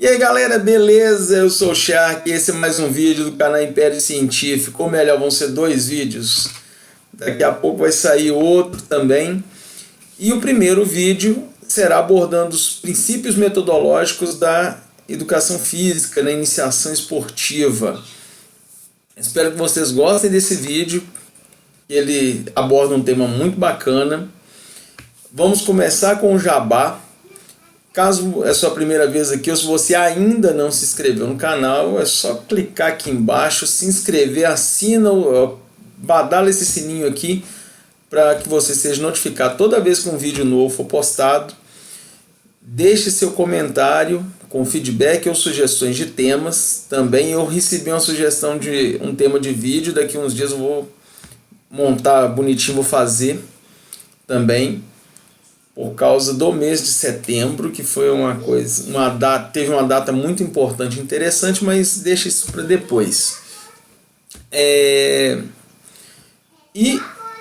E aí galera, beleza? Eu sou o Shark e esse é mais um vídeo do canal Império Científico, ou melhor, vão ser dois vídeos. Daqui a pouco vai sair outro também. E o primeiro vídeo será abordando os princípios metodológicos da educação física na iniciação esportiva. Espero que vocês gostem desse vídeo, ele aborda um tema muito bacana. Vamos começar com o jabá. Caso é sua primeira vez aqui ou se você ainda não se inscreveu no canal, é só clicar aqui embaixo, se inscrever, assina, badala esse sininho aqui para que você seja notificado toda vez que um vídeo novo for postado. Deixe seu comentário com feedback ou sugestões de temas. Também eu recebi uma sugestão de um tema de vídeo, daqui uns dias eu vou montar bonitinho, vou fazer também. Por causa do mês de setembro, que foi teve uma data muito importante e interessante, mas deixa isso para depois. E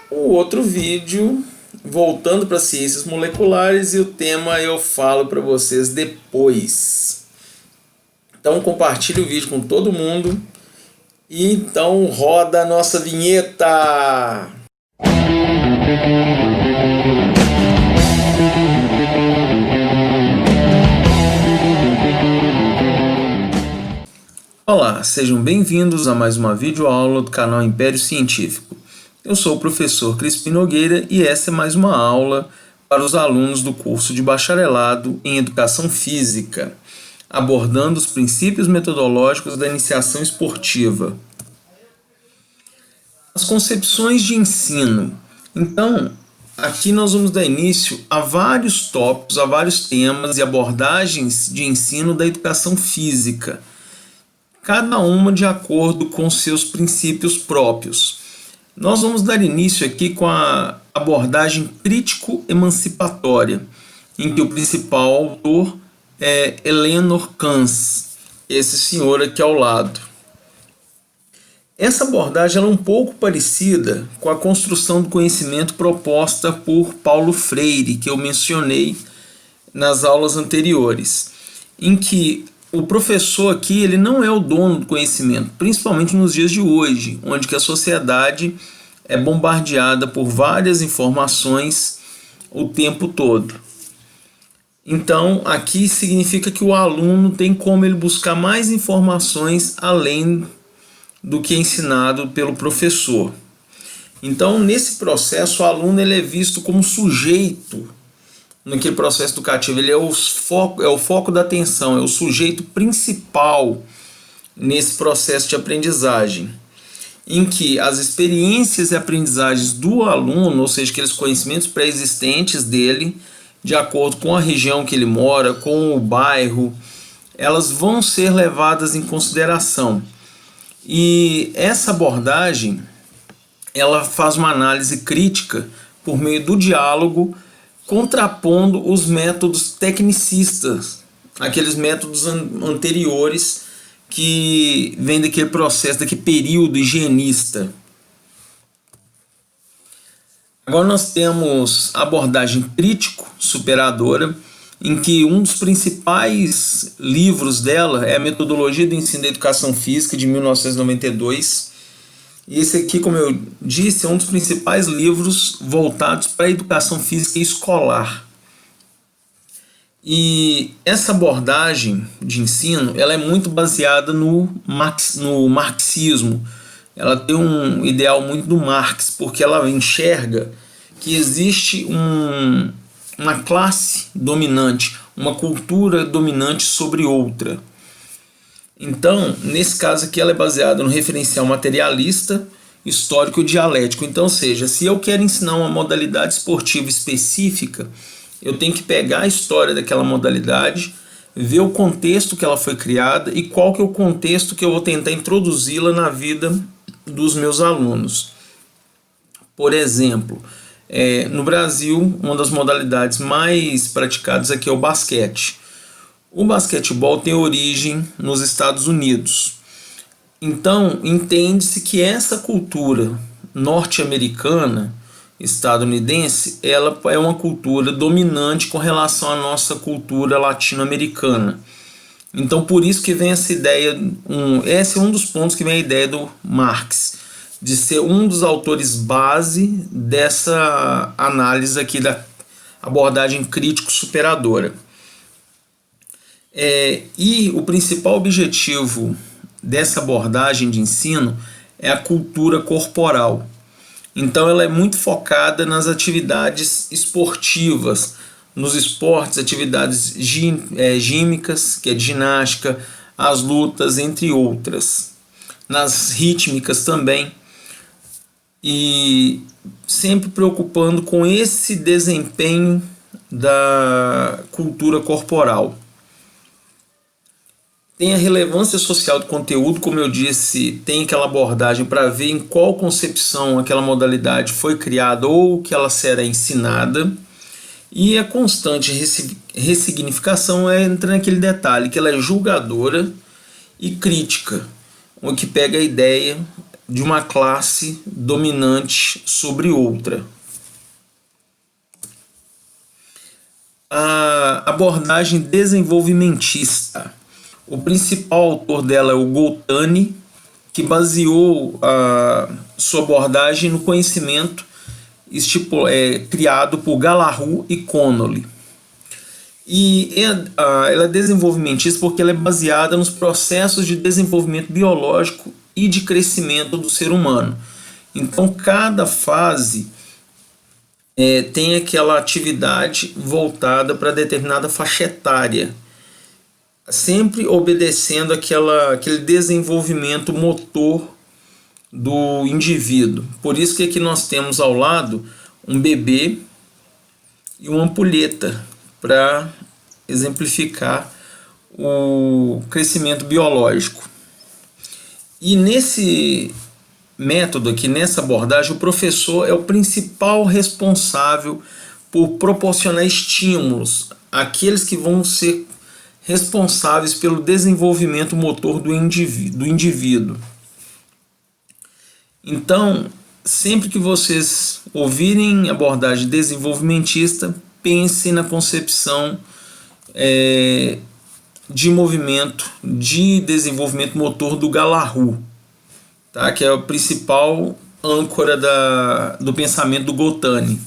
o outro vídeo, voltando para ciências moleculares, e o tema eu falo para vocês depois. Então compartilhe o vídeo com todo mundo. E então roda a nossa vinheta! Olá, sejam bem-vindos a mais uma videoaula do canal Império Científico. Eu sou o professor Crispim Nogueira e essa é mais uma aula para os alunos do curso de bacharelado em Educação Física, abordando os princípios metodológicos da iniciação esportiva. As concepções de ensino. Então, aqui nós vamos dar início a vários tópicos, a vários temas e abordagens de ensino da educação física, cada uma de acordo com seus princípios próprios. Nós vamos dar início aqui com a abordagem crítico-emancipatória, em que o principal autor é Eleanor Kans, esse senhor aqui ao lado. Essa abordagem ela é um pouco parecida com a construção do conhecimento proposta por Paulo Freire, que eu mencionei nas aulas anteriores, em que o professor aqui ele não é o dono do conhecimento, principalmente nos dias de hoje, onde que a sociedade é bombardeada por várias informações o tempo todo. Então, aqui significa que o aluno tem como ele buscar mais informações além do que é ensinado pelo professor. Então, nesse processo, o aluno ele é visto como sujeito naquele processo educativo, ele é o foco da atenção, é o sujeito principal nesse processo de aprendizagem, em que as experiências e aprendizagens do aluno, ou seja, aqueles conhecimentos pré-existentes dele, de acordo com a região que ele mora, com o bairro, elas vão ser levadas em consideração. E essa abordagem, ela faz uma análise crítica por meio do diálogo, contrapondo os métodos tecnicistas, aqueles métodos anteriores que vêm daquele processo, daquele período higienista. Agora nós temos a abordagem crítico-superadora, em que um dos principais livros dela é a Metodologia do Ensino da Educação Física, de 1992. E esse aqui, como eu disse, é um dos principais livros voltados para a educação física escolar. E essa abordagem de ensino ela é muito baseada no marxismo. Ela tem um ideal muito do Marx, porque ela enxerga que existe uma classe dominante, uma cultura dominante sobre outra. Então, nesse caso aqui, ela é baseada no referencial materialista, histórico e dialético. Então, ou seja, se eu quero ensinar uma modalidade esportiva específica, eu tenho que pegar a história daquela modalidade, ver o contexto que ela foi criada e qual que é o contexto que eu vou tentar introduzi-la na vida dos meus alunos. Por exemplo, no Brasil, uma das modalidades mais praticadas aqui é o basquete. O basquetebol tem origem nos Estados Unidos. Então, entende-se que essa cultura norte-americana, estadunidense, ela é uma cultura dominante com relação à nossa cultura latino-americana. Então, por isso que vem essa ideia, esse é um dos pontos que vem a ideia do Marx, de ser um dos autores base dessa análise aqui da abordagem crítico-superadora. E o principal objetivo dessa abordagem de ensino é a cultura corporal. Então ela é muito focada nas atividades esportivas, nos esportes, atividades gímicas, que é ginástica, as lutas, entre outras. Nas rítmicas também. E sempre preocupando com esse desempenho da cultura corporal. Tem a relevância social do conteúdo, como eu disse, tem aquela abordagem para ver em qual concepção aquela modalidade foi criada ou que ela será ensinada. E a constante ressignificação entra naquele detalhe que ela é julgadora e crítica, o que pega a ideia de uma classe dominante sobre outra. A abordagem desenvolvimentista. O principal autor dela é o Goltani, que baseou a sua abordagem no conhecimento criado por Galahu e Connolly. E ela é desenvolvimentista porque ela é baseada nos processos de desenvolvimento biológico e de crescimento do ser humano. Então, cada fase tem aquela atividade voltada para determinada faixa etária, sempre obedecendo aquele desenvolvimento motor do indivíduo. Por isso que aqui nós temos ao lado um bebê e uma ampulheta para exemplificar o crescimento biológico. E nesse método aqui, nessa abordagem, o professor é o principal responsável por proporcionar estímulos àqueles que vão ser responsáveis pelo desenvolvimento motor do indivíduo. Então, sempre que vocês ouvirem abordagem desenvolvimentista, pensem na concepção de movimento, de desenvolvimento motor do Galahu, tá? Que é a principal âncora do pensamento do Goltani.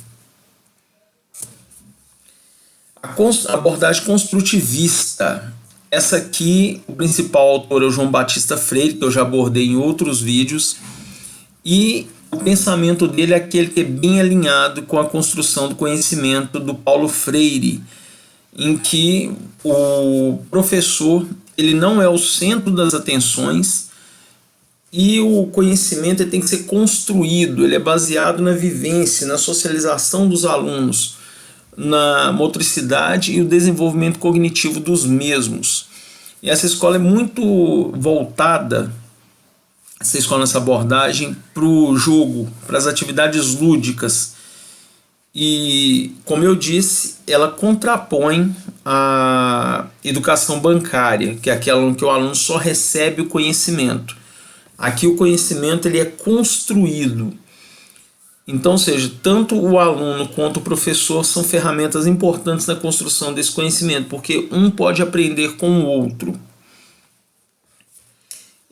A abordagem construtivista. Essa aqui, o principal autor é o João Batista Freire, que eu já abordei em outros vídeos, e o pensamento dele é aquele que é bem alinhado com a construção do conhecimento do Paulo Freire, em que o professor ele não é o centro das atenções e o conhecimento ele tem que ser construído, ele é baseado na vivência, na socialização dos alunos, na motricidade e o desenvolvimento cognitivo dos mesmos. E essa escola é muito voltada, essa abordagem, para o jogo, para as atividades lúdicas. E, como eu disse, ela contrapõe a educação bancária, que é aquela em que o aluno só recebe o conhecimento. Aqui o conhecimento ele é construído. Então, ou seja, tanto o aluno quanto o professor são ferramentas importantes na construção desse conhecimento, porque um pode aprender com o outro.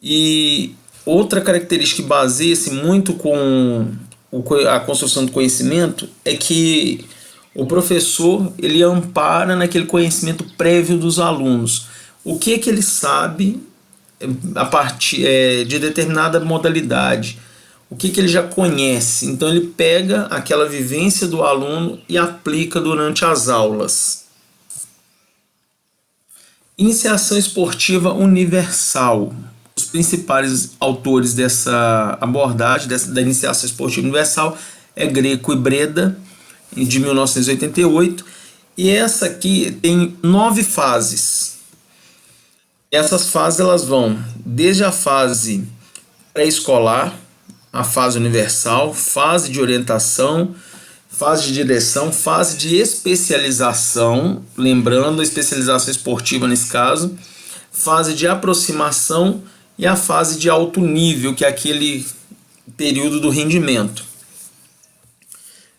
E outra característica que baseia-se muito com a construção do conhecimento é que o professor ele ampara naquele conhecimento prévio dos alunos. O que ele sabe a partir de determinada modalidade, o que ele já conhece. Então ele pega aquela vivência do aluno e aplica durante as aulas. Iniciação esportiva universal. Os principais autores dessa abordagem, da iniciação esportiva universal, é Greco e Breda, de 1988. E essa aqui tem 9 fases. Essas fases elas vão desde a fase pré-escolar, a fase universal, fase de orientação, fase de direção, fase de especialização, lembrando a especialização esportiva nesse caso, fase de aproximação e a fase de alto nível, que é aquele período do rendimento.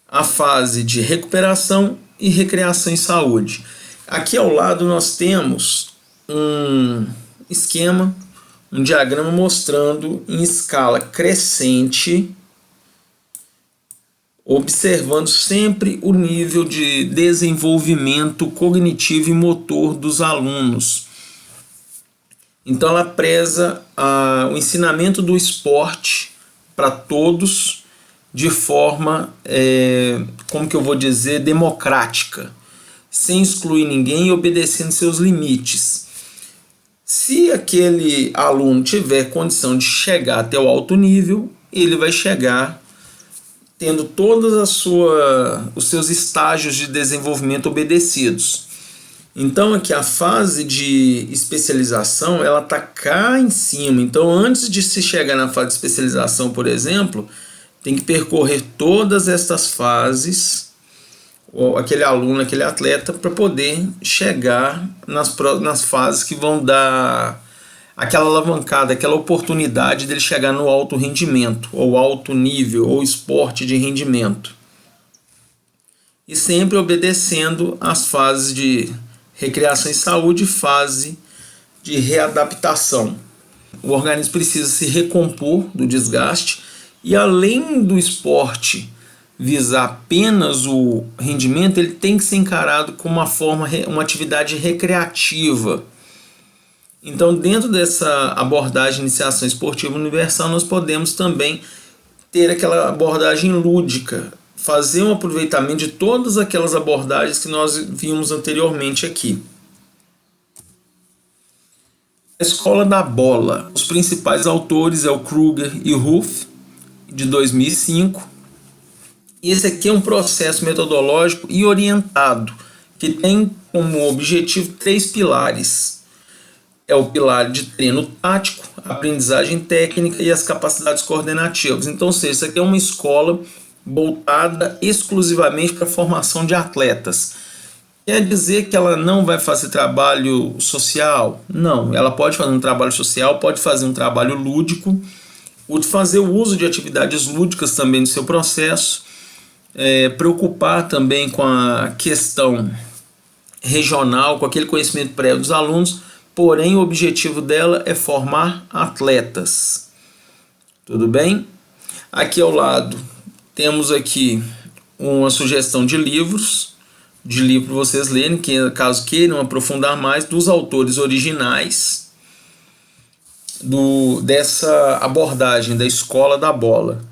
A fase de recuperação e recreação em saúde. Aqui ao lado nós temos um esquema, um diagrama mostrando em escala crescente, observando sempre o nível de desenvolvimento cognitivo e motor dos alunos. Então ela preza o ensinamento do esporte para todos de forma, como que eu vou dizer, democrática, sem excluir ninguém e obedecendo seus limites. Se aquele aluno tiver condição de chegar até o alto nível, ele vai chegar tendo todos os seus estágios de desenvolvimento obedecidos. Então aqui a fase de especialização, ela está cá em cima. Então antes de se chegar na fase de especialização, por exemplo, tem que percorrer todas estas fases, aquele aluno, aquele atleta, para poder chegar nas fases que vão dar aquela alavancada, aquela oportunidade dele chegar no alto rendimento, ou alto nível, ou esporte de rendimento. E sempre obedecendo às fases de recreação e saúde, fase de readaptação. O organismo precisa se recompor do desgaste e, além do esporte visar apenas o rendimento, ele tem que ser encarado como uma atividade recreativa. Então, dentro dessa abordagem de iniciação esportiva universal, nós podemos também ter aquela abordagem lúdica, fazer um aproveitamento de todas aquelas abordagens que nós vimos anteriormente aqui. A Escola da Bola. Os principais autores é o Kruger e o Ruff, de 2005. E esse aqui é um processo metodológico e orientado, que tem como objetivo 3 pilares. É o pilar de treino tático, aprendizagem técnica e as capacidades coordenativas. Então, ou seja, isso aqui é uma escola voltada exclusivamente para a formação de atletas. Quer dizer que ela não vai fazer trabalho social? Não, ela pode fazer um trabalho social, pode fazer um trabalho lúdico, fazer o uso de atividades lúdicas também no seu processo, preocupar também com a questão regional, com aquele conhecimento prévio dos alunos, porém o objetivo dela é formar atletas. Tudo bem? Aqui ao lado temos aqui uma sugestão de livros, para vocês lerem, que caso queiram aprofundar mais, dos autores originais dessa abordagem da Escola da Bola.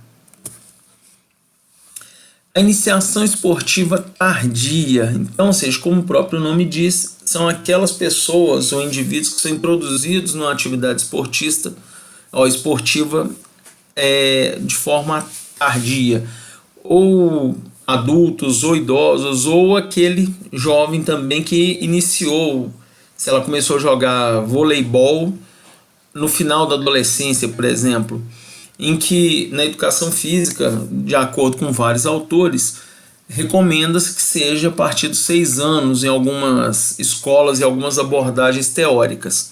A iniciação esportiva tardia, então, ou seja, como o próprio nome diz, são aquelas pessoas ou indivíduos que são introduzidos numa atividade esportiva de forma tardia, ou adultos, ou idosos, ou aquele jovem também que iniciou, se ela começou a jogar voleibol no final da adolescência, por exemplo, em que na educação física, de acordo com vários autores, recomenda-se que seja a partir dos 6 anos em algumas escolas e algumas abordagens teóricas.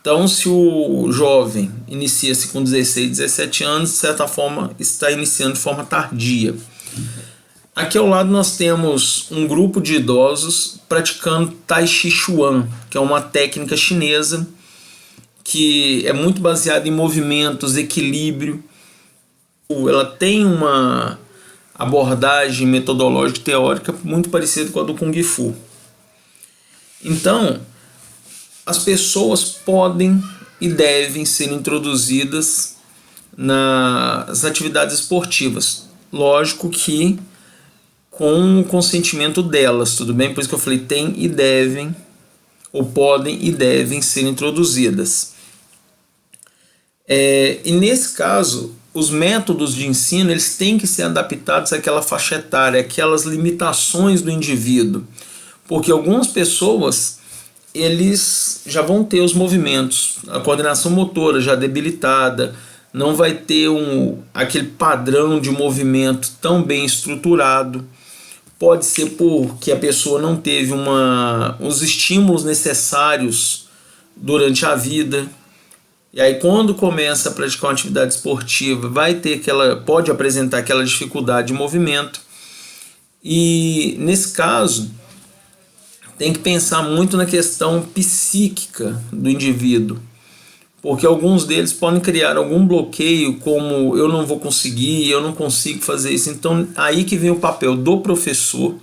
Então, se o jovem inicia-se com 16, 17 anos, de certa forma está iniciando de forma tardia. Aqui ao lado nós temos um grupo de idosos praticando Tai Chi Chuan, que é uma técnica chinesa que é muito baseada em movimentos, equilíbrio. Ela tem uma abordagem metodológica e teórica muito parecida com a do Kung Fu. Então, as pessoas podem e devem ser introduzidas nas atividades esportivas. Lógico que com o consentimento delas, tudo bem? Por isso que eu falei tem e devem, ou podem e devem ser introduzidas. E nesse caso, os métodos de ensino eles têm que ser adaptados àquela faixa etária, àquelas limitações do indivíduo, porque algumas pessoas eles já vão ter os movimentos, a coordenação motora já debilitada, não vai ter aquele padrão de movimento tão bem estruturado. Pode ser porque a pessoa não teve os estímulos necessários durante a vida. E aí quando começa a praticar uma atividade esportiva, pode apresentar aquela dificuldade de movimento. E nesse caso, tem que pensar muito na questão psíquica do indivíduo, porque alguns deles podem criar algum bloqueio, como eu não vou conseguir, eu não consigo fazer isso. Então aí que vem o papel do professor,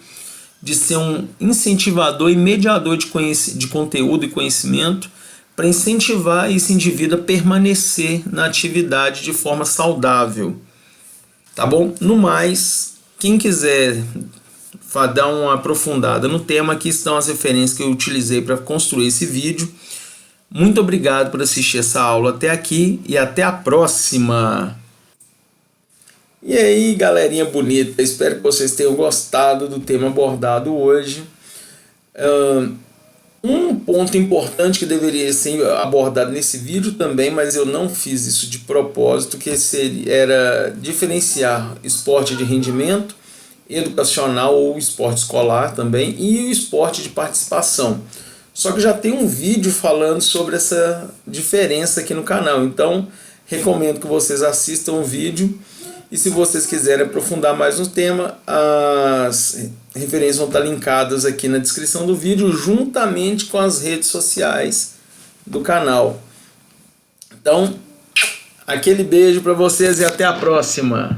de ser um incentivador e mediador de conteúdo e conhecimento, para incentivar esse indivíduo a permanecer na atividade de forma saudável. Tá bom? No mais, quem quiser dar uma aprofundada no tema, aqui estão as referências que eu utilizei para construir esse vídeo. Muito obrigado por assistir essa aula até aqui e até a próxima! E aí, galerinha bonita, espero que vocês tenham gostado do tema abordado hoje. Um ponto importante que deveria ser abordado nesse vídeo também, mas eu não fiz isso de propósito, que era diferenciar esporte de rendimento, educacional ou esporte escolar também, e o esporte de participação. Só que já tem um vídeo falando sobre essa diferença aqui no canal, então recomendo que vocês assistam o vídeo. E se vocês quiserem aprofundar mais no tema, as referências vão estar linkadas aqui na descrição do vídeo, juntamente com as redes sociais do canal. Então, aquele beijo para vocês e até a próxima!